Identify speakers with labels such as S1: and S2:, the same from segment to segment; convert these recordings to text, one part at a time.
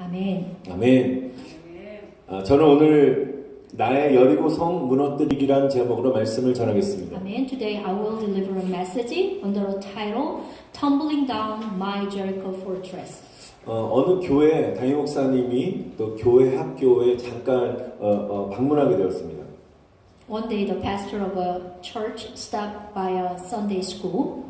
S1: 아멘.
S2: 아멘. 저는 오늘 나의 여리고성 무너뜨리기란 제목으로 말씀을 전하겠습니다.
S1: Amen. Today I will deliver a message under the title Tumbling Down My Jericho Fortress.
S2: 어느 교회 담임 목사님이 또 교회 학교에 잠깐 방문하게 되었습니다.
S1: One day the pastor of a church stopped by a Sunday school.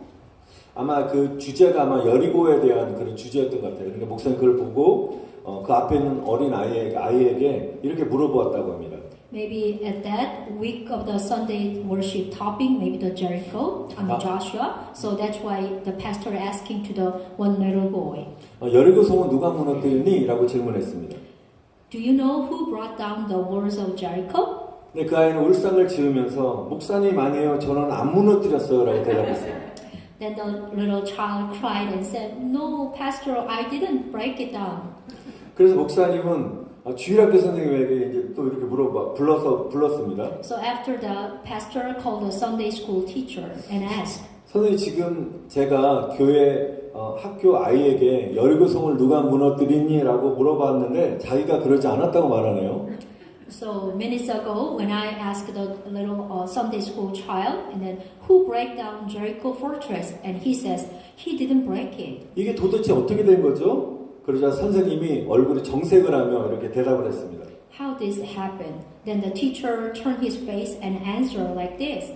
S2: 아마 그 주제가 여리고에 대한 그런 주제였던 것 같아요. 그러니까 목사님 그걸 보고 그 앞에 있는 어린 아이에게 이렇게 물어보았다고 합니다.
S1: Maybe at that week of the Sunday worship topic, maybe the Jericho, Joshua. So that's why the pastor asking to the one little boy.
S2: 여리고성은 누가 무너뜨렸니? 라고 질문했습니다.
S1: Do you know who brought down the walls of Jericho?
S2: 근데 그 아이는 울상을 지으면서 목사님 아니에요. 저는 안 무너뜨렸어요. 라고 대답했어요.
S1: Then the little child cried and said, No, pastor, I didn't break it down.
S2: 그래서 목사님은 주일학교 선생님에게 이제 또 이렇게 불렀습니다.
S1: So after the pastor called the Sunday school teacher and asked,
S2: 선생님 지금 제가 교회 학교 아이에게 여리고성을 누가 무너뜨리니? 라고 물어봤는데 자기가 그러지 않았다고 말하네요.
S1: So minutes ago when I asked the little Sunday school child and then who break down Jericho fortress and he says he didn't break it.
S2: 이게 도대체 어떻게 된 거죠? 그러자 선생님이 얼굴에 정색을 하며 이렇게 대답을 했습니다.
S1: How this happened? Then the teacher turned his face and answered like this.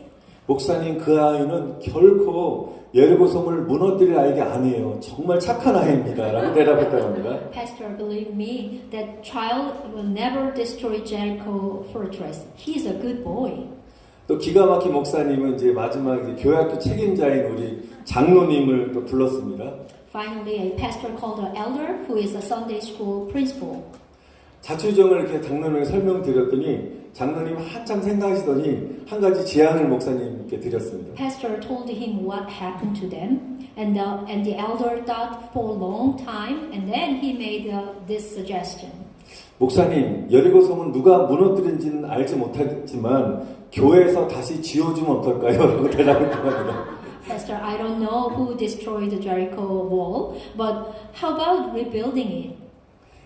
S2: 목사님 그 아이는 결코 여리고성을 무너뜨릴 아이가 아니에요. 정말 착한 아이입니다. 라고 대답했다고 합니다.
S1: Pastor, believe me, that child will never destroy Jericho fortress. He is a good boy.
S2: 또 기가 막힌 목사님은 이제 마지막 교회학교 책임자인 우리 장로님을 또 불렀습니다.
S1: Finally, a pastor called an elder who is a Sunday school principal.
S2: 자초지종을 이렇게 장로님에게 설명드렸더니 장로님 한참 생각하시더니 한 가지 제안을 목사님께 드렸습니다.
S1: Pastor told him what happened to them, and the elder thought for a long time, and then he made this suggestion.
S2: 목사님, 여리고성은 누가 무너뜨린지는 알지 못하지만 교회에서 다시 지어주면 어떨까요? 라고 대답했다고 합니다.
S1: Pastor, I don't know who destroyed the Jericho wall, but how about rebuilding it?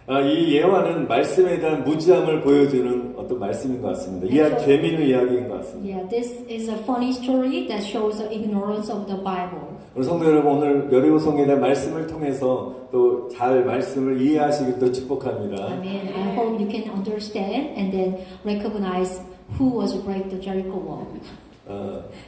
S2: 이 예화는 말씀에 대한 무지함을 보여주는 어떤 말씀인 것 같습니다. 재미있는 이야기인 것 같습니다.
S1: Yeah, this is a funny story that shows the ignorance of the Bible.
S2: 우리 성도 여러분, 오늘 여리고성에 대한 말씀을 통해서 또 잘 말씀을 이해하시길 또 축복합니다.
S1: Amen. I hope you can understand and then recognize who was break the Jericho wall.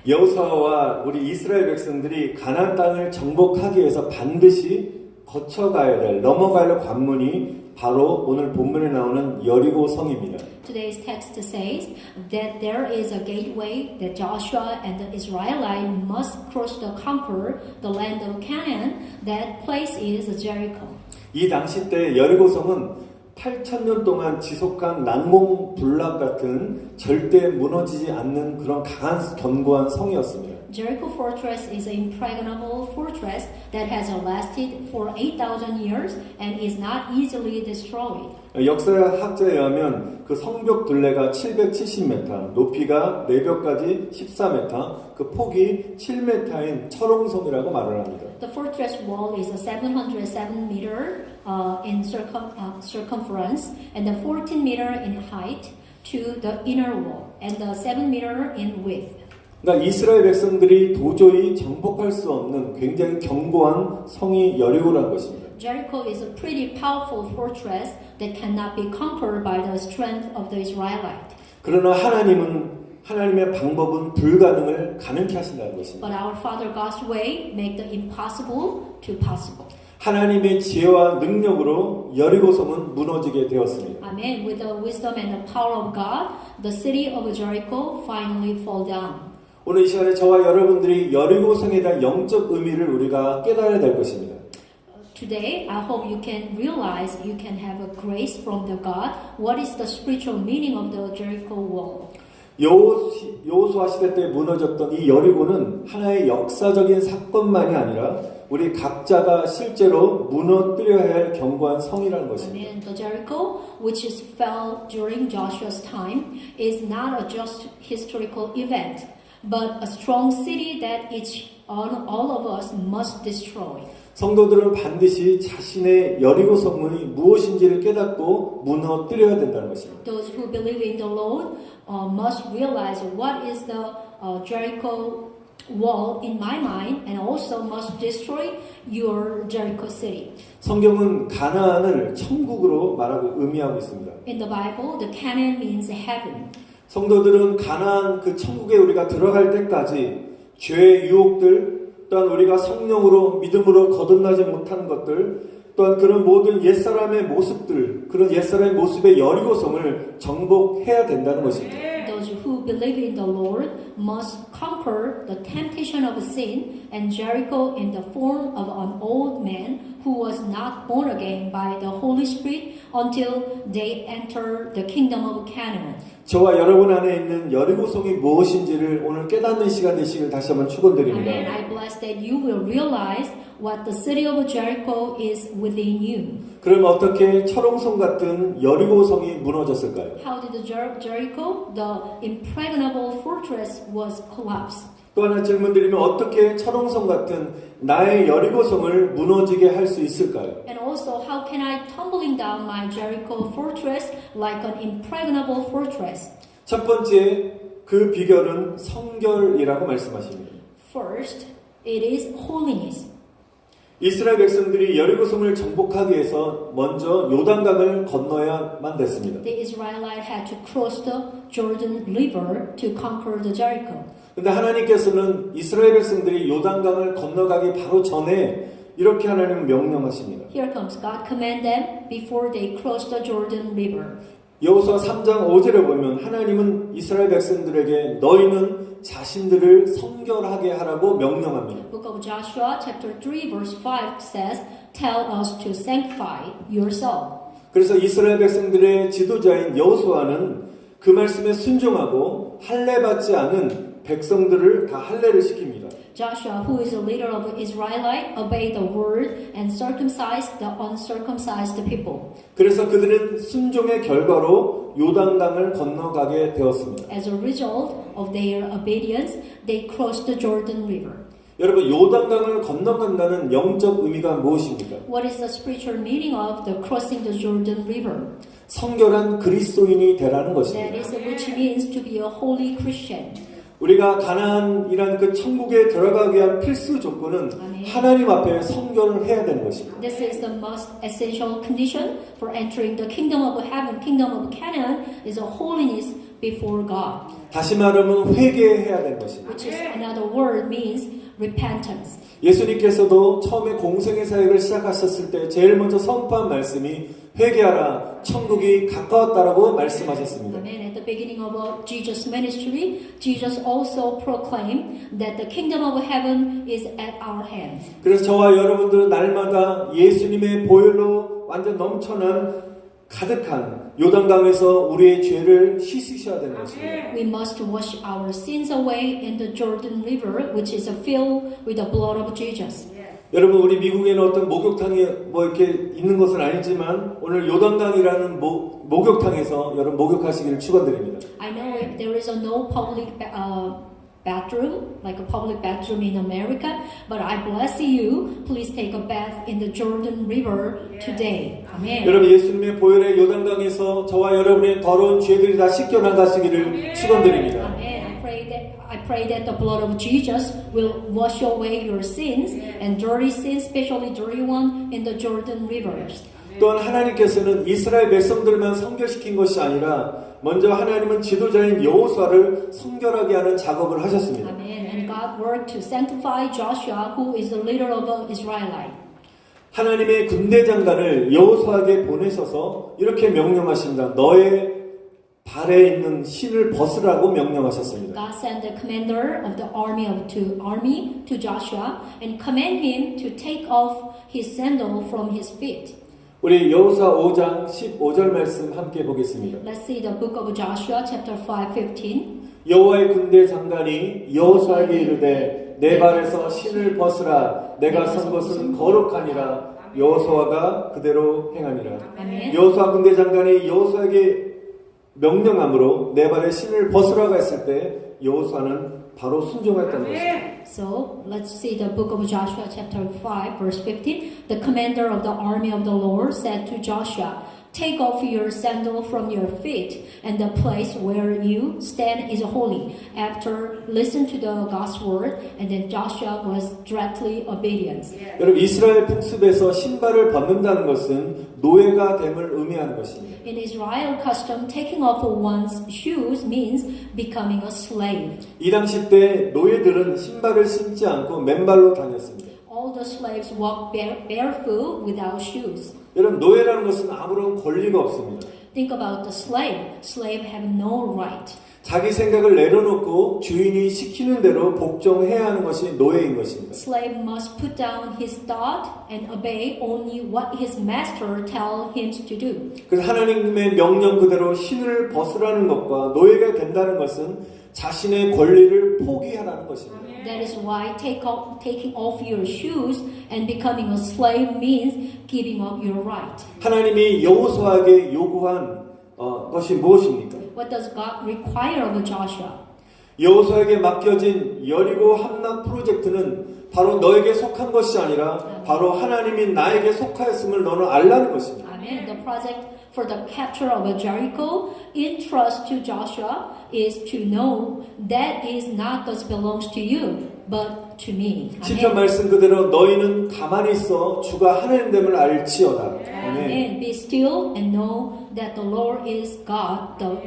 S2: 여호수아와 우리 이스라엘 백성들이 가나안 땅을 정복하기 위해서 반드시 거쳐가야 될, 넘어가야 할 관문이 바로 오늘 본문에 나오는 여리고성입니다.
S1: Today's text says that there is a gateway that Joshua and the Israelites must cross to conquer the land of Canaan. That place is Jericho.
S2: 이 당시 때 여리고성은 8,000년 동안 지속한 난공불락 같은 절대 무너지지 않는 그런 강한 견고한 성이었습니다.
S1: Jericho fortress is an impregnable fortress that has lasted for 8,000 years and is not easily destroyed.
S2: 역사학자에 의하면 그 성벽 둘레가 770m, 높이가 내벽까지 14m, 그 폭이 7m인 철옹성이라고 말을 합니다.
S1: The fortress wall is 707 meter in circumference and 14 meter in height to the inner wall and 7 meter in width.
S2: 그러니까 이스라엘 백성들이 도저히 정복할 수 없는 굉장히 견고한 성이 여리고라는 것입니다.
S1: Jericho is a pretty powerful fortress that cannot be conquered by the strength of the Israelites.
S2: 그러나 하나님의 방법은 불가능을 가능케 하신다는 것입니다.
S1: But our Father God's way make the impossible to possible.
S2: 하나님의 지혜와 능력으로 여리고성은 무너지게 되었습니다.
S1: Amen. With the wisdom and the power of God, the city of Jericho finally fall down.
S2: 오늘 이 시간에 저와 여러분들이 여리고성에 대한 영적 의미를 우리가 깨달아야 될 것입니다.
S1: Today, I hope you can realize you can have a grace from the God. What is the spiritual meaning of the Jericho wall?
S2: 여호수아 시대 때 무너졌던 이 여리고는 하나의 역사적인 사건만이 아니라 우리 각자가 실제로 무너뜨려야 할 견고한 성이라는 것입니다.
S1: Amen. The Jericho, which is fell during Joshua's time, is not a just historical event, but a strong city that all of us must destroy.
S2: 성도들은 반드시 자신의 여리고 성문이 무엇인지를 깨닫고 무너뜨려야 된다는 것입니다.
S1: Those who believe in the Lord must realize what is the Jericho wall in my mind, and also must destroy your Jericho city.
S2: 성경은 가나안을 천국으로 말하고 의미하고 있습니다.
S1: In the Bible, the Canaan means heaven.
S2: 성도들은 가나안 그 천국에 우리가 들어갈 때까지 죄의 유혹들, 또한 우리가 성령으로 믿음으로 거듭나지 못하는 것들, 또한 그런 모든 옛사람의 모습들, 그런 옛사람의 모습의 여리고성을 정복해야 된다는 것입니다.
S1: Those who believe in the Lord must conquer the temptation of sin and Jericho in the form of an old man who was not born again by the Holy Spirit until they enter the kingdom of Canaan.
S2: 저와 여러분 안에 있는 여리고성이 무엇인지를 오늘 깨닫는 시간 되시길 다시 한번 축원드립니다.
S1: Amen. I bless that you will realize what the city of Jericho is within you.
S2: 그럼 어떻게 철옹성 같은 여리고성이 무너졌을까요?
S1: How did the Jericho, the impregnable fortress, was collapsed?
S2: 또 하나 질문 드리면 어떻게 철옹성 같은 나의 여리고성을 무너지게 할 수 있을까요?
S1: And also, how can I tumbling down my Jericho fortress like an impregnable fortress?
S2: 첫 번째 그 비결은 성결이라고 말씀하십니다.
S1: First, it is holiness.
S2: 이스라엘 백성들이 여리고성을 정복하기 위해서 먼저 요단강을 건너야만 됐습니다.
S1: The Israelites had to cross the Jordan River to conquer the Jericho.
S2: 근데 하나님께서는 이스라엘 백성들이 요단강을 건너가기 바로 전에 이렇게 하나님은 명령하십니다.
S1: Here comes God command them before they cross the Jordan River.
S2: 여호수아 3장 5절에 보면 하나님은 이스라엘 백성들에게 너희는 자신들을 성결하게 하라고 명령합니다.
S1: Book of Joshua chapter 3 verse 5 says, "Tell us to sanctify yourself."
S2: 그래서 이스라엘 백성들의 지도자인 여호수아는 그 말씀에 순종하고 할례 받지 않은 백성들을 다 할례를 시킵니다.
S1: Joshua, who is the leader of the Israelite, obeyed the word and circumcised the uncircumcised people.
S2: 그래서 그들은 순종의 결과로 요단강을 건너가게 되었습니다.
S1: As a result of their obedience, they crossed the Jordan River.
S2: 여러분, 요단강을 건너간다는 영적 의미가 무엇입니까?
S1: What is the spiritual meaning of the crossing the Jordan River?
S2: 성결한 그리스도인이 되라는
S1: That
S2: 것입니다.
S1: is which means to be a holy Christian.
S2: 우리가 가나안이라는 그 천국에 들어가기 위한 필수 조건은
S1: 아멘.
S2: 하나님 앞에 성결을 해야 되는 것입니다.
S1: This is the most essential condition for entering the kingdom of heaven, kingdom of Canaan, is a holiness before God.
S2: 다시 말하면 회개해야 되는 것입니다.
S1: Which is another word means repentance.
S2: 예수님께서도 처음에 공생의 사역을 시작하셨을 때 제일 먼저 선포한 말씀이 회개하라, 천국이 가까웠다라고 말씀하셨습니다.
S1: Amen. At the beginning of Jesus' ministry, Jesus also proclaimed that the kingdom of heaven is at our hands.
S2: 그래서 저와 여러분들은 날마다 예수님의 보혈로 완전 넘쳐난 가득한 요단강에서 우리의 죄를 씻으셔야 되는 것입니다.
S1: We must wash our sins away in the Jordan River, which is filled with the blood of Jesus.
S2: 여러분, 우리 미국에는 어떤 목욕탕이 뭐 이렇게 있는 것은 아니지만 오늘 요단강이라는 목욕탕에서 여러분 목욕하시기를 축원드립니다.
S1: I know there is no public bathroom, like a public bathroom in America, but I bless you. Please take a bath in the Jordan River today. Amen.
S2: 여러분, 예수님의 보혈의 요단강에서 저와 여러분의 더러운 죄들이 다 씻겨나가시기를 축원드립니다.
S1: Amen. I pray that the blood of Jesus will wash away your sins and dirty sins, especially dirty one, in the Jordan rivers.
S2: 또한 하나님께서는 이스라엘 백성들만 성결시킨 것이 아니라 먼저 하나님은 지도자인 여호수아를 성결하게 하는 작업을 하셨습니다.
S1: Amen. And God worked to sanctify Joshua, who is the leader of the Israelite.
S2: 하나님의 군대 장관을 여호수아에게 보내셔서 이렇게 명령하십니다. 너의 발에 있는 신을 벗으라고 명령하셨습니다.
S1: God sent the commander of the army to Joshua and command him to take off his sandal from his feet.
S2: 우리 여호수아 5장 15절 말씀 함께 보겠습니다.
S1: Let's see the book of Joshua, chapter 5:15.
S2: 여호와의 군대 장관이 여호수아에게 이르되 내 발에서 신을 벗으라. 내가 선 것은 거룩하니라. 여호수아가 그대로 행하니라.
S1: 아멘.
S2: 여호수아 군대 장관이 여호수아에게 명령함으로 내 발에 신을 벗으라고 했을 때 여호수아는 바로 순종했다는 것입니다.
S1: So let's see the book of Joshua chapter 5 verse 15. The commander of the army of the Lord said to Joshua, "Take off your sandal from your feet, and the place where you stand is holy." After listen to the God's word, and then Joshua was directly obedient.
S2: 여러분 이스라엘 풍습에서 신발을 벗는다는 것은 노예가 됨을 의미하는 것입니다.
S1: In Israel custom, taking off one's shoes means becoming a slave.
S2: 이 당시 때 노예들은 신발을 신지 않고 맨발로 다녔습니다.
S1: All the slaves walked barefoot without shoes.
S2: 여러분 노예라는 것은 아무런 권리가 없습니다.
S1: Think about the slave. Slave have no right.
S2: 자기 생각을 내려놓고 주인이 시키는 대로 복종해야 하는 것이 노예인 것입니다.
S1: Slave must put down his thought and obey only what his master tell him to do.
S2: 그래서 하나님의 명령 그대로 신을 벗으라는 것과 노예가 된다는 것은 자신의 권리를 포기하라는 것입니다.
S1: That is why taking off your shoes and becoming a slave means giving up your right.
S2: 하나님이 여호수아에게 요구한 것이 무엇입니까?
S1: What does God require of Joshua?
S2: 여호수아에게 맡겨진 여리고 함락 프로젝트는 바로 너에게 속한 것이 아니라 바로 하나님이 나에게 속하였음을 너는 알라는 것입니다.
S1: Amen. The project for the capture of Jericho in trust to Joshua is to know that is not that belongs to you, but to me.
S2: 시편 말씀 그대로 너희는 가만히 있어 주가 하나님됨을 알지어다.
S1: Amen. Be still and know that the Lord is God. The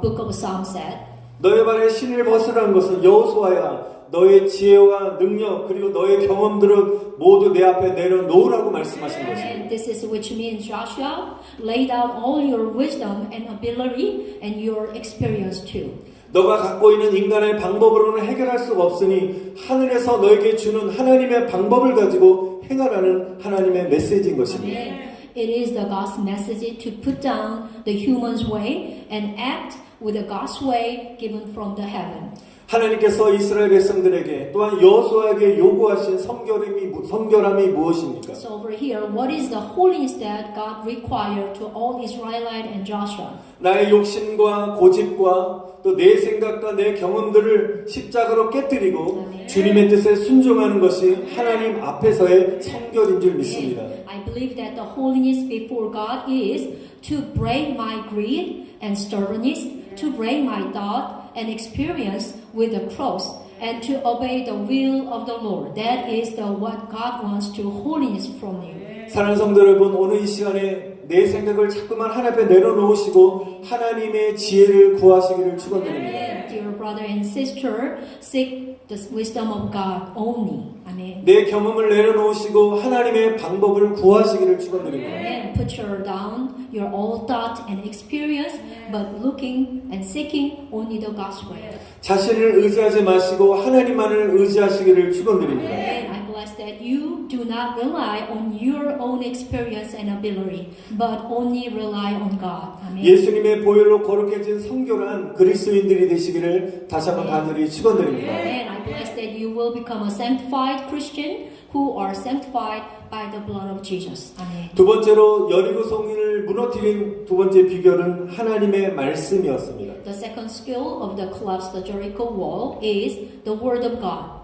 S1: book of Psalms said.
S2: 너희 발에 신을 벗으라는 것은 여호수아야 너의 지혜와 능력 그리고 너의 경험들은 모두 내 앞에 내려놓으라고 말씀하신 것입니다.
S1: And this is which means Joshua, lay down all your wisdom and ability and your experience too.
S2: 너가 갖고 있는 인간의 방법으로는 해결할 수가 없으니 하늘에서 너에게 주는 하나님의 방법을 가지고 행하라는 하나님의 메시지인 것입니다.
S1: Amen. It is the God's message to put down the human's way and act with the God's way given from the heaven.
S2: 하나님께서 이스라엘 백성들에게 또한 여호수아에게 요구하신 성결함이 무엇입니까?
S1: So over here, what is the holiness that God required to all Israelite and Joshua?
S2: 나의 욕심과 고집과 또 내 생각과 내 경험들을 십자가로 깨뜨리고 주님의 뜻에 순종하는 것이 하나님 앞에서의 성결인 줄 믿습니다.
S1: I believe that the holiness before God is to break my greed and stubbornness, to break my thought and experience with the cross, and to obey the will of the Lord. That is what God wants to holiness from you.
S2: 사랑하는 성도 여러분, 오늘 이 시간에 내 생각을 자꾸만 하나님 앞에 내려놓으시고 하나님의 지혜를 구하시기를 축원드립니다.
S1: Dear brother and sister, seek the wisdom of God only. Amen.
S2: 내 경험을 내려놓으시고 하나님의 방법을 구하시기를 축원드립니다.
S1: And put down your own thought and experience, but looking and seeking only the God's way.
S2: 자신을 의지하지 마시고 하나님만을 의지하시기를 축원드립니다.
S1: And I bless that you do not rely on your own experience and ability, but only rely on God. Amen.
S2: 예수님의 보혈로 거룩해진 성결한 그리스도인들이 되시기를 다시 한번 간절히 축원드립니다.
S1: And I bless that you will become a sanctified Christian who are sanctified by the blood of Jesus. Amen.
S2: 두 번째로 여리고 성을 무너뜨린 두 번째 비결은 하나님의 말씀이었습니다.
S1: The second skill of the collapse the Jericho wall is the word of God.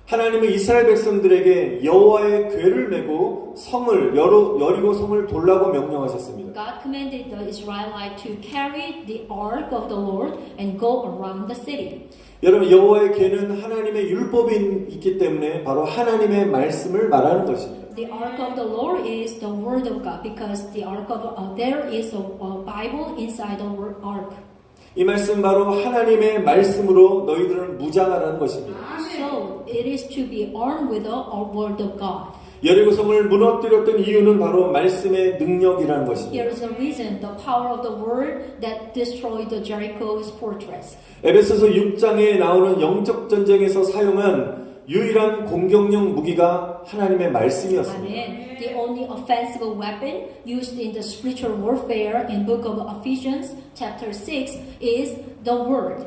S2: 하나님은 이스라엘 백성들에게 여호와의 궤를 메고 성을 여리고 성을 돌라고 명령하셨습니다.
S1: God commanded the Israelites to carry the ark of the Lord and go around the city.
S2: 여러분 여호와의 궤는 하나님의 율법이 있기 때문에 바로 하나님의 말씀을 말하는 것입니다.
S1: The ark of the Lord is the word of God because the ark of there is a Bible inside the ark.
S2: 이 말씀 바로 하나님의 말씀으로 너희들은 무장하라는 것입니다.
S1: So it is to be armed with the word of God.
S2: 여리고 성을 무너뜨렸던 이유는 바로 말씀의 능력이라는 것입니다.
S1: Here is the reason, the power of the word that destroyed the Jericho's fortress.
S2: 에베소서 6장에 나오는 영적 전쟁에서 사용한 유일한 공격용 무기가 하나님의 말씀이었습니다.
S1: Amen. The only offensive weapon used in the spiritual warfare in book of Ephesians chapter 6 is the word.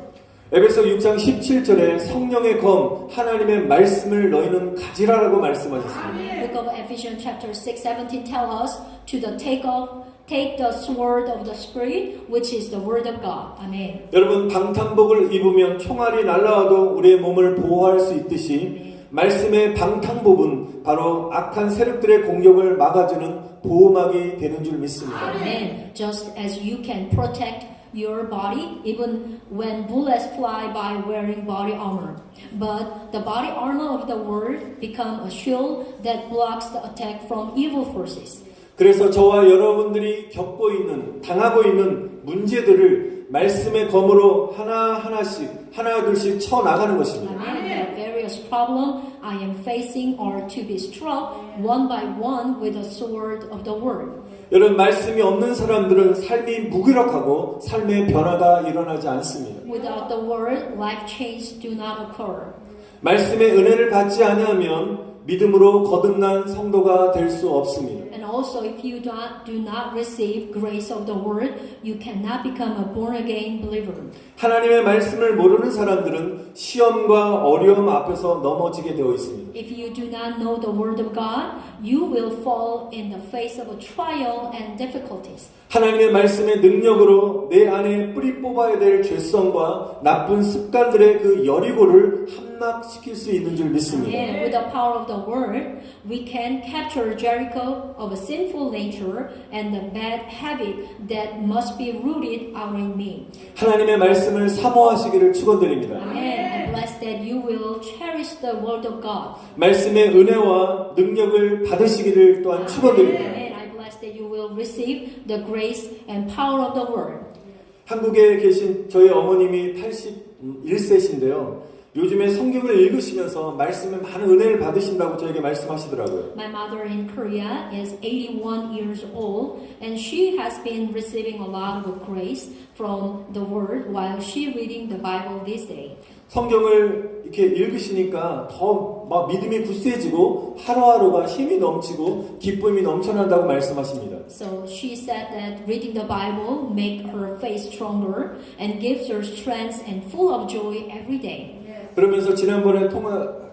S2: 에베소 6장 17절에 성령의 검 하나님의 말씀을 너희는 가지라라고 말씀하셨습니다.
S1: Book of Ephesians chapter 6:17 tell us to take off take the sword of the Spirit, which is the word of God. Amen.
S2: 여러분 방탄복을 입으면 총알이 날라와도 우리의 몸을 보호할 수 있듯이 말씀의 방탄복은 바로 악한 세력들의 공격을 막아주는 보호막이 되는 줄 믿습니다.
S1: Amen. Just as you can protect your body even when bullets fly by wearing body armor. But the body armor of the word become a shield that blocks the attack from evil forces.
S2: 그래서 저와 여러분들이 겪고 있는, 당하고 있는 문제들을 말씀의 검으로 하나둘씩 쳐나가는 것입니다.
S1: Amen. The various problems I am facing are to be struck one by one with the sword of the word.
S2: 여러분 말씀이 없는 사람들은 삶이 무기력하고 삶의 변화가 일어나지 않습니다.
S1: Without the word, life change do not occur.
S2: 말씀의 은혜를 받지 아니하면 믿음으로 거듭난 성도가 될 수 없습니다.
S1: And also, if you do not receive grace of the word, you cannot become a born-again believer.
S2: 하나님의 말씀을 모르는 사람들은 시험과 어려움 앞에서 넘어지게 되어 있습니다.
S1: If you do not know the word of God, you will fall in the face of a trial and difficulties.
S2: 하나님의 말씀의 능력으로 내 안에 뿌리 뽑아야 될 죄성과 나쁜 습관들의 그 여리고를 함락시킬 수 있는 줄 믿습니다.
S1: And with the power of the word, we can capture Jericho of a sinful nature and the bad habit that must be rooted out in me.
S2: 하나님의 말씀을 사모하시기를 축원드립니다.
S1: Amen. I bless that you will cherish the word of God.
S2: 말씀의 은혜와 능력을 받으시기를 또한 축원드립니다.
S1: And I bless that you will receive the grace and power of the word.
S2: 한국에 계신 저희 어머님이 81세신데요. 요즘에 성경을 읽으시면서 말씀에 많은 은혜를 받으신다고 저에게 말씀하시더라고요.
S1: My mother in Korea is 81 years old and she has been receiving a lot of grace from the word while she reading the Bible this day.
S2: 성경을 이렇게 읽으시니까 더 막 믿음이 굳세지고 하루하루가 힘이 넘치고 기쁨이 넘쳐난다고 말씀하십니다.
S1: So she said that reading the Bible make her faith stronger and gives her strength and full of joy every day.
S2: 그러면서 지난번에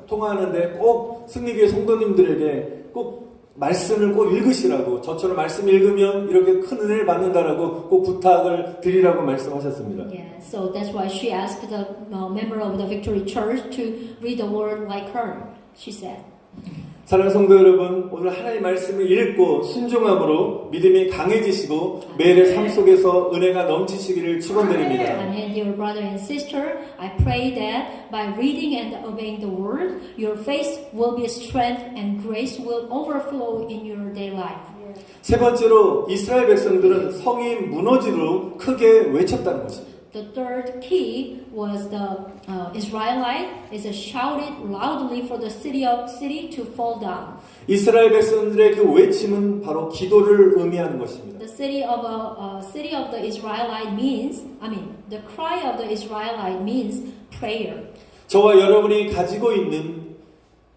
S2: 통화하는데 꼭 승리교회 성도님들에게 꼭 말씀을 꼭 읽으시라고 저처럼 말씀 읽으면 이렇게 큰 은혜를 받는다라고 꼭 부탁을 드리라고 말씀하셨습니다.
S1: Yeah, so that's why she asked the member of the Victory Church to read the word like her. She said.
S2: 사랑하는 성도 여러분, 오늘 하나님의 말씀을 읽고 순종함으로 믿음이 강해지시고 매일의 삶 속에서 은혜가 넘치시기를 축원드립니다.
S1: Amen, dear brother and sister. I pray that by reading and obeying the word, your faith will be strength and grace will overflow in your daily life.
S2: 세 번째로 이스라엘 백성들은 성이 무너지도록 크게 외쳤다는 것입니다.
S1: The third key was the Israelite is shouted loudly for the city to fall down.
S2: 이스라엘 백성들의 그 외침은 바로 기도를 의미하는 것입니다.
S1: The city of the Israelite means, the cry of the Israelite means prayer.
S2: 저와 여러분이 가지고 있는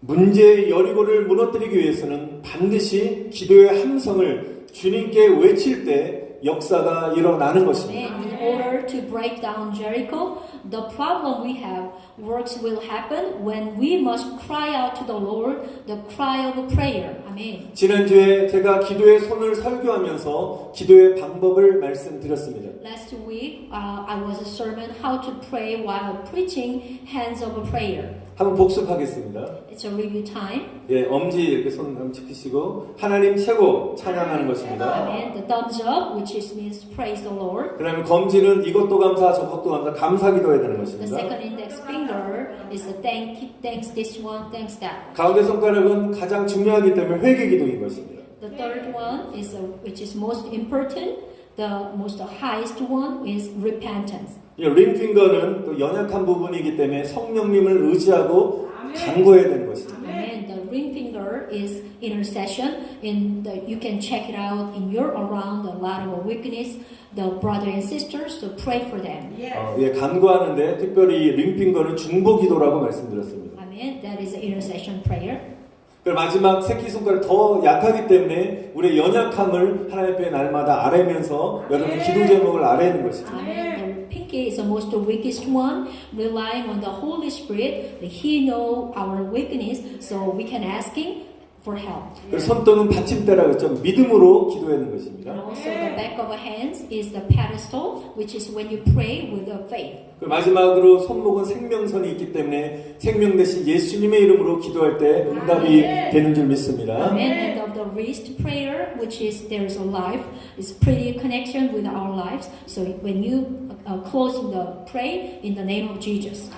S2: 문제의 여리고를 무너뜨리기 위해서는 반드시 기도의 함성을 주님께 외칠 때 역사가 일어나는 것입니다.
S1: In order to break down Jericho, the problem we have, works will happen when we must cry out to the Lord, the cry of prayer. Amen.
S2: 지난주에 제가 기도의 손을 설교하면서 기도의 방법을 말씀드렸습니다.
S1: Last week, I was a sermon how to pray while preaching hands of prayer.
S2: 한번 복습하겠습니다.
S1: It's a review time.
S2: 예, 엄지 이렇게 손 지키시고 하나님 최고 찬양하는 것입니다.
S1: Amen. The thumbs up, which means praise the Lord.
S2: 그다음에 검지는 이것도 감사 저것도 감사 감사 기도해야 되는
S1: The
S2: 것입니다.
S1: second index finger is the thanks this one, thanks that.
S2: 가운데 손가락은 가장 중요하기 때문에 회개 기도인 것입니다.
S1: The third one is which is most important. The most highest one is repentance.
S2: 링핑거는 또 연약한 부분이기 때문에 성령님을 의지하고 간구해야 되는 것입니다.
S1: Amen. The ring finger is intercession. You can check it out in your around a lot of weakness. The brother and sisters to pray for them.
S2: 예, 간구하는데 특별히 링핑거는 중보기도라고 말씀드렸습니다.
S1: Amen. That is intercession prayer.
S2: 그리고 마지막 새끼손가락 더 약하기 때문에 우리의 연약함을 하나님 앞에 날마다 아뢰면서 여러분 기도 제목을 아뢰는 것입니다.
S1: Amen. The pinky is the most weakest one, relying on the Holy Spirit. He knows our weakness, so we can ask Him for help.
S2: 그래서 손등은 받침대라고 했죠. 믿음으로 기도하는
S1: And
S2: 것입니다.
S1: also the back of hands is the pedestal, which is when you pray with the faith.
S2: 그리고 마지막으로 손목은 생명선이 있기 때문에 생명 대신 예수님의 이름으로 기도할 때 응답이 되는 줄 믿습니다.
S1: And of the wrist prayer, which is there is a life, is pretty connection with our lives. So when you closing the pray in the name of Jesus.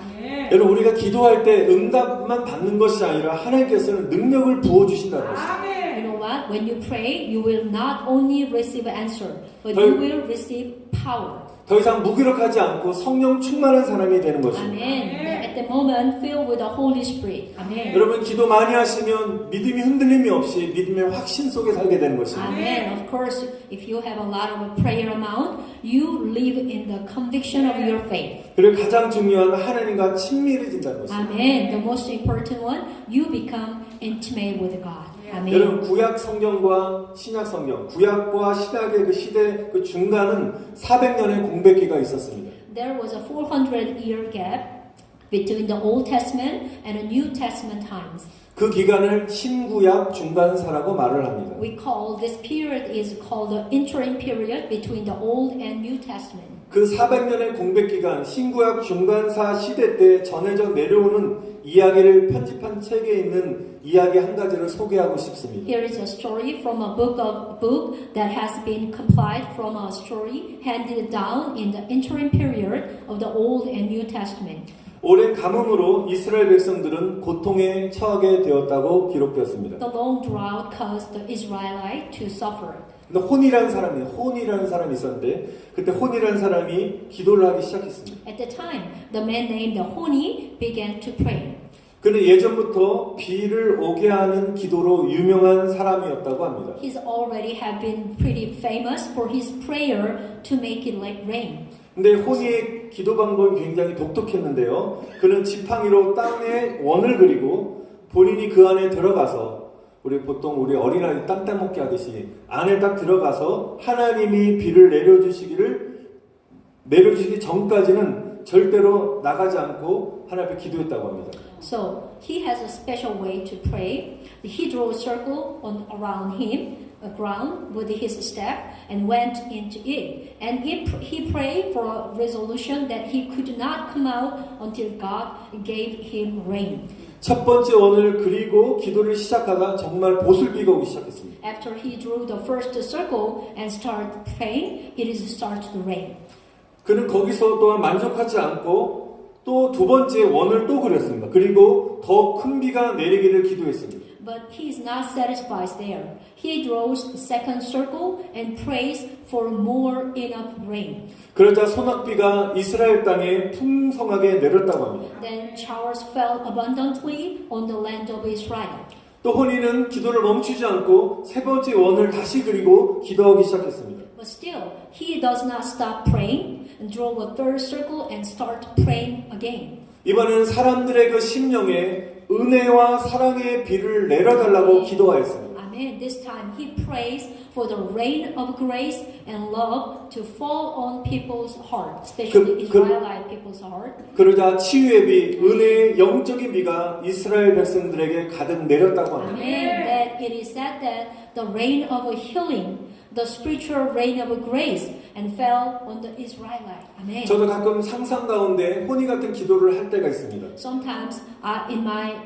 S2: 여러분 우리가 기도할 때 응답만 받는 것이 아니라 하나님께서는 능력을 부어 주신다는 것입니다.
S1: You know what? When you pray, you will not only receive answer, but you will receive power.
S2: 더 이상 무기력하지 않고 성령 충만한 사람이 되는 것입니다.
S1: Amen. At the moment, filled with the Holy Spirit. Amen.
S2: 여러분 기도 많이 하시면 믿음이 흔들림이 없이 믿음의 확신 속에 살게 되는 것입니다.
S1: Amen. Of course, if you have a lot of prayer amount, you live in the conviction of your faith.
S2: 그리고 가장 중요한 하나님과 친밀해진다는 것입니다.
S1: Amen. The most important one, you become intimate with God. Amen.
S2: 여러분 구약 성경과 신약 성경, 구약과 신약의 그 시대 그 중간은 400년의 공백기가 있었습니다.
S1: There was a 400-year gap between the Old Testament and the New Testament times.
S2: 그 기간을 신구약 중간사라고 말을 합니다.
S1: We call this period is called the interim period between the Old and New Testament.
S2: 그 400년의 공백 기간 신구약 중간사 시대 때 전해져 내려오는 이야기를 편집한 책에 있는 이야기 한 가지를 소개하고 싶습니다.
S1: Here is a story from a book that has been compiled from a story handed down in the interim period of the Old and New Testament.
S2: 오랜 가뭄으로 이스라엘 백성들은 고통에 처하게 되었다고 기록되었습니다.
S1: The long drought caused the Israelites to suffer.
S2: 근데 혼이라는 사람이 있었는데 그때 혼이라는 사람이 기도를 하기 시작했습니다.
S1: At the time, the man named Honi began to pray.
S2: 그는 예전부터 비를 오게 하는 기도로 유명한 사람이었다고 합니다.
S1: He's already have been pretty famous for his prayer to make it like rain.
S2: 근데 호니의 기도 방법이 굉장히 독특했는데요. 그는 지팡이로 땅에 원을 그리고 본인이 그 안에 들어가서 우리 어린아이 땅 따먹기 하듯이 안에 딱 들어가서 하나님이 비를 내려주시기 전까지는 절대로 나가지 않고 하나님 앞에 기도했다고 합니다.
S1: So he has a special way to pray. He drew a circle around him, ground with his staff, and went into it. And he prayed for a resolution that he could not come out until God gave him rain.
S2: 첫 번째 원을 그리고 기도를 시작하다 정말 보슬비가 오기 시작했습니다.
S1: After he drew the first circle and started praying, it is start to rain.
S2: 그는 거기서 또한 만족하지 않고 또 두 번째 원을 또 그렸습니다. 그리고 더 큰 비가 내리기를 기도했습니다.
S1: But he is not satisfied there. He draws the second circle and prays for more enough rain.
S2: 그러자 소낙비가 이스라엘 땅에 풍성하게 내렸다고 합니다.
S1: Then showers fell abundantly on the land of Israel.
S2: 또 호니는 기도를 멈추지 않고 세 번째 원을 다시 그리고 기도하기 시작했습니다.
S1: But still, he does not stop praying and draw a third circle and start praying again.
S2: 이번에는 사람들의 그 심령에 은혜와 사랑의 비를 내려달라고 기도하였습니다.
S1: Amen. This time he prays for the rain of grace and love to fall on people's heart, especially Israelite people's heart.
S2: 그러자 치유의 비, 은혜의 영적인 비가 이스라엘 백성들에게 가득 내렸다고 합니다.
S1: Amen. That it is said that the rain of healing, the spiritual rain of grace, and fell on the Israelite. Amen.
S2: 저도 가끔 상상 가운데 호니 같은 기도를 할 때가 있습니다.
S1: Sometimes, in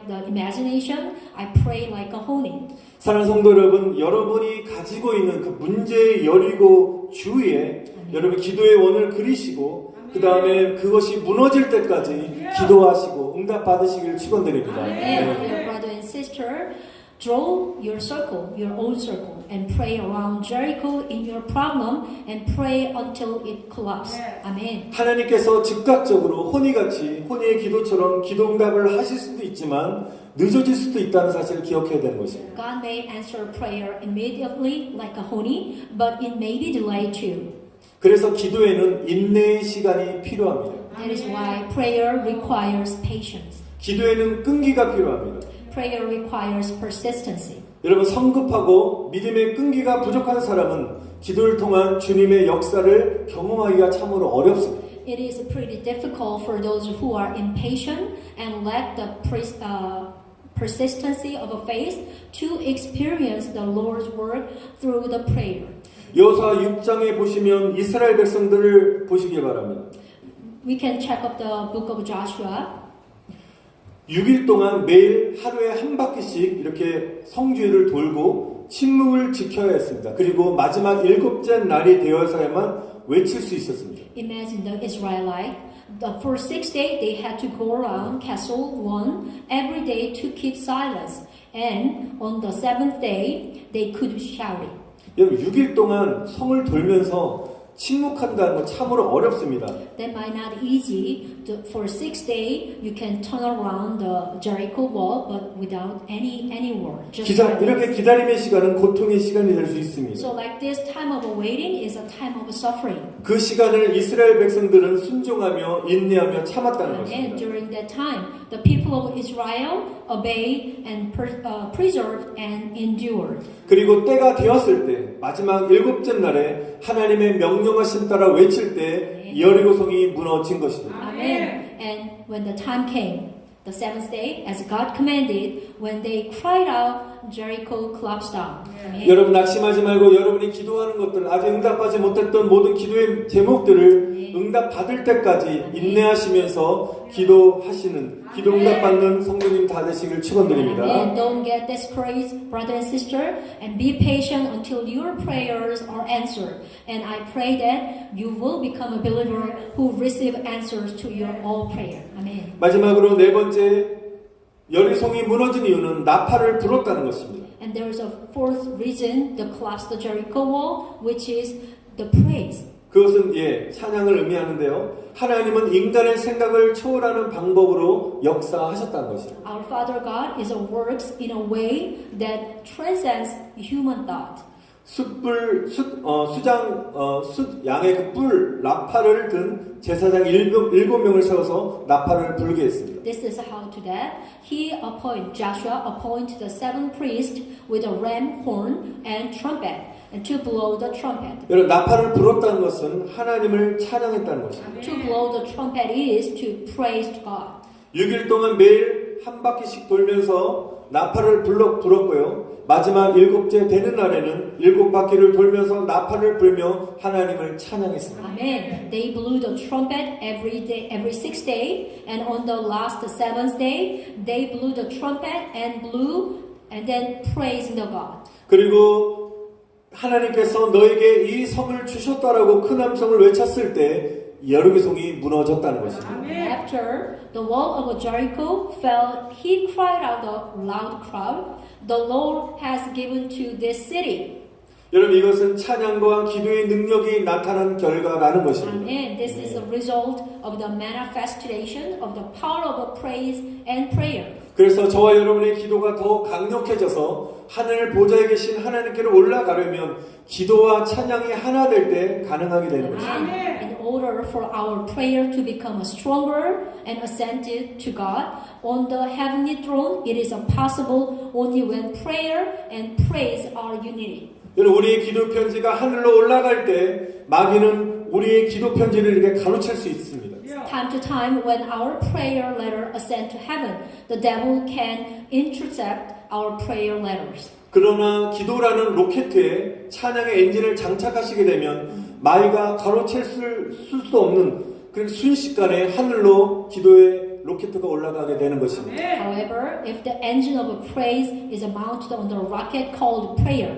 S1: the imagination, I pray like a honey.
S2: 사랑하는 성도 여러분, 여러분이 가지고 있는 그 문제의 여리고 주위에 여러분 기도의 원을 그리시고 그 다음에 그것이 무너질 때까지 기도하시고 응답 받으시길 축원드립니다.
S1: Amen. Dear brother and sister, draw your circle, your own circle, and pray around Jericho in your problem, and pray until it collapses. Amen.
S2: 하나님께서 즉각적으로 호니의 기도처럼 기도 응답을 하실 수도 있지만 늦어질 수도 있다는 사실을 기억해야 되는 것입니다.
S1: God may answer prayer immediately like a honey, but it may be delayed too.
S2: 그래서 기도에는 인내의 시간이 필요합니다.
S1: That is why prayer requires patience.
S2: 기도에는 끈기가 필요합니다.
S1: Prayer requires persistency.
S2: 여러분 성급하고 믿음의 끈기가 부족한 사람은 기도를 통한 주님의 역사를 경험하기가 참으로 어렵습니다.
S1: It is pretty difficult for those who are impatient and lack the persistency of a faith to experience the Lord's work through the prayer.
S2: 여호수아 6장에 보시면 이스라엘 백성들을 보시기 바랍니다.
S1: We can check up the book of Joshua.
S2: 6일 동안 매일 하루에 한 바퀴씩 이렇게 성주를 돌고 침묵을 지켜야 했습니다. 그리고 마지막 7째 날이 되어서야만 외칠 수 있었습니다.
S1: Imagine the Israelite. For 6 days they had to go around Castle 1 every day to keep silence. And on the 7th day they could shout it.
S2: 여러분 6일 동안 성을 돌면서 침묵한다는 건 참으로 어렵습니다.
S1: That might not easy. For 6 days you can turn around the Jericho wall, but without any word. Just
S2: 이렇게 기다림의 시간은 고통의 시간이 될 수 있습니다.
S1: So like this time of waiting is a time of suffering.
S2: 그 시간을 이스라엘 백성들은 순종하며 인내하며 참았다는
S1: And
S2: 것입니다.
S1: during that time, the people of Israel obeyed and preserved and endured.
S2: 그리고 때가 되었을 때 마지막 7째 날에 하나님의 명령하심 따라 외칠 때 여리고성이 무너진 것입니다.
S1: Amen. And when the time came, the 7th day, as God commanded, when they cried out, Jericho collapsed down. Amen.
S2: 여러분 낙심하지 말고 여러분이 기도하는 것들 아직 응답하지 못했던 모든 기도의 제목들을 응답받을 때까지 인내하시면서 기도하시는 기도 응답받는 성도님 다 되시길 축원드립니다.
S1: Amen. Don't get discouraged, brother and sister, and be patient until your prayers are answered. And I pray that you will become a believer who receive answers to your all prayer. Amen.
S2: 마지막으로 네 번째 여리송이 무너진 이유는 나팔을 불었다는 것입니다.
S1: And there is a fourth reason to collapse the Jericho wall, which is the praise.
S2: 그것은 찬양을 의미하는데요. 하나님은 인간의 생각을 초월하는 방법으로 역사하셨다는 것이죠.
S1: Our Father God is a works in a way that transcends human thought.
S2: 양의 그 뿔, 나팔을 든 제사장 7명을 세워서 나팔을 불게 했습니다.
S1: This is how to that. Joshua appointed the 7 priests with a ram horn and trumpet, and to blow the trumpet.
S2: 여러분, 나팔을 불었다는 것은 하나님을 찬양했다는 것입니다.
S1: To blow the trumpet is to praise God.
S2: 6일 동안 매일 한 바퀴씩 돌면서 나팔을 불었고요. 마지막 7째 되는 날에는 7바퀴를 돌면서 나팔을 불며 하나님을 찬양했습니다.
S1: Amen. They blew the trumpet every day, every 6th day, and on the last 7th day, they blew the trumpet and then praising the God.
S2: 그리고 하나님께서 너에게 이 성을 주셨다라고 큰 함성을 외쳤을 때 여리고성이 무너졌다는 것입니다.
S1: After the wall of Jericho fell, he cried out a loud crowd, "The Lord has given to this city."
S2: 여러분 이것은 찬양과 기도의 능력이 나타난 결과라는 것입니다.
S1: Amen. This is a result of the manifestation of the power of praise and prayer.
S2: 그래서 저와 여러분의 기도가 더 강력해져서 하늘 보좌에 계신 하나님께로 올라가려면 기도와 찬양이 하나 될 때 가능하게 되는 것입니다.
S1: In order for our prayer to become stronger and ascended to God on the heavenly throne, it is possible only when prayer and praise are united.
S2: 여러분 우리의 기도 편지가 하늘로 올라갈 때 마귀는 우리의 기도 편지를 이렇게 가로챌 수 있습니다.
S1: Time to time, when our prayer letter ascend to heaven, the devil can intercept our prayer letters.
S2: 그러나 기도라는 로켓에 찬양의 엔진을 장착하시게 되면 마귀가 가로챌 수 없는 그 순식간에 하늘로 기도의 로켓가 올라가게 되는 것입니다.
S1: However, if the engine of praise is mounted on the rocket called prayer,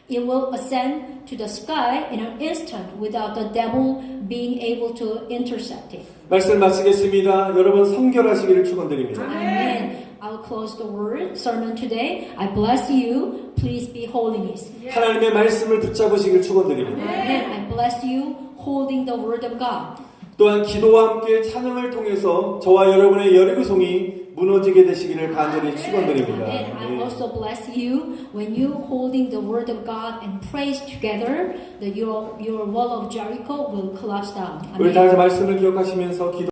S1: it will ascend to the sky in an instant without the devil being able to intercept it.
S2: 말씀 마치겠습니다. 여러분 성결하시기를 축원드립니다.
S1: Amen. I'll close the word sermon today. I bless you. Please be holiness.
S2: 하나님의 말씀을 붙잡으시기를 축원드립니다.
S1: Amen. I bless you holding the word of God.
S2: 또한 기도와 함께 찬양을 통해서 저와 여러분의 여리고성이 무너지게 되시기를 간절히 축원드립니다.
S1: And I also bless you when you holding the word of God and praise together, your wall of Jericho will collapse down.
S2: 우리 다 같이 말씀을 기억하시면서 기도